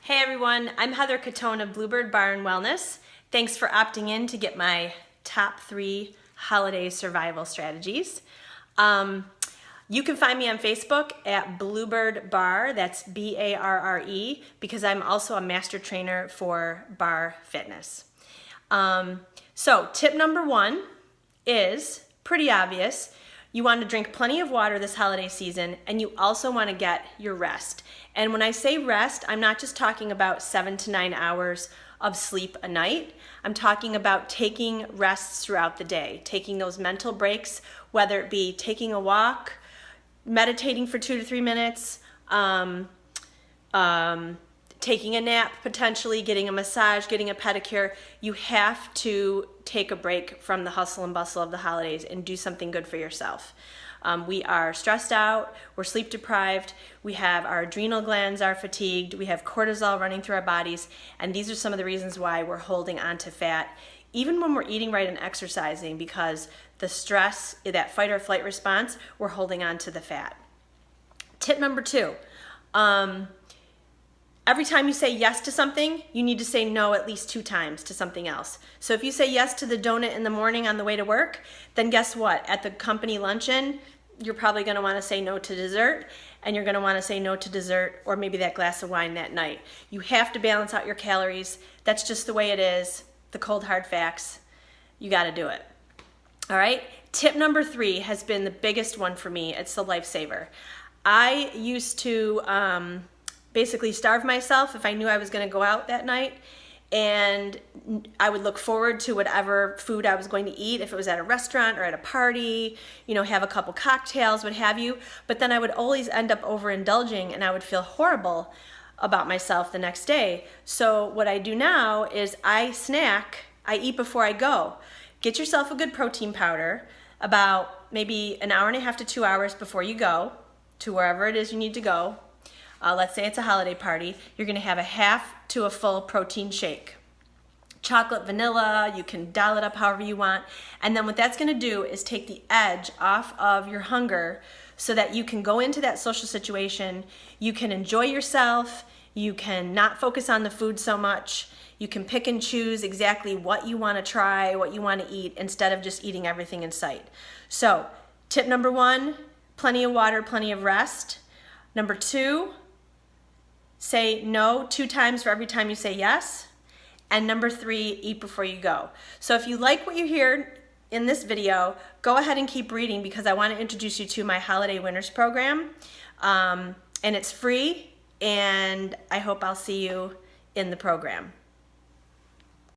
Hey everyone, I'm Heather Catone of Bluebird Bar and Wellness. Thanks for opting in to get my top 3 holiday survival strategies. You can find me on Facebook at Bluebird Bar, that's B-A-R-R-E, because I'm also a master trainer for bar fitness. So tip number 1 is pretty obvious. You want to drink plenty of water this holiday season, and you also want to get your rest. And when I say rest, I'm not just talking about 7 to 9 hours of sleep a night. I'm talking about taking rests throughout the day, taking those mental breaks, whether it be taking a walk, meditating for 2 to 3 minutes, taking a nap, potentially getting a massage, getting a pedicure. You have to take a break from the hustle and bustle of the holidays and do something good for yourself. We are stressed out, we're sleep deprived, we have our adrenal glands are fatigued, we have cortisol running through our bodies, and these are some of the reasons why we're holding on to fat, even when we're eating right and exercising, because the stress, that fight or flight response, we're holding on to the fat. Tip number 2, every time you say yes to something, you need to say no at least 2 times to something else. So if you say yes to the donut in the morning on the way to work, then guess what? At the company luncheon, you're probably going to want to say no to dessert, and you're going to want to say no to dessert or maybe that glass of wine that night. You have to balance out your calories. That's just the way it is. The cold hard facts. You got to do it. All right? Tip number 3 has been the biggest one for me. It's the lifesaver. I used to basically starve myself if I knew I was going to go out that night, and I would look forward to whatever food I was going to eat, if it was at a restaurant or at a party, have a couple cocktails, what have you, but then I would always end up overindulging and I would feel horrible about myself the next day. So what I do now is I eat before I go. Get yourself a good protein powder about maybe an hour and a half to 2 hours before you go to wherever it is you need to go. Let's say it's a holiday party, you're going to have a half to a full protein shake. Chocolate, vanilla, you can dial it up however you want. And then what that's going to do is take the edge off of your hunger so that you can go into that social situation, you can enjoy yourself, you can not focus on the food so much, you can pick and choose exactly what you want to try, what you want to eat, instead of just eating everything in sight. So, tip number 1, plenty of water, plenty of rest. Number 2, say no 2 times for every time you say yes. And number 3, eat before you go. So if you like what you hear in this video, go ahead and keep reading, because I want to introduce you to my Holiday Winners program. And it's free, and I hope I'll see you in the program.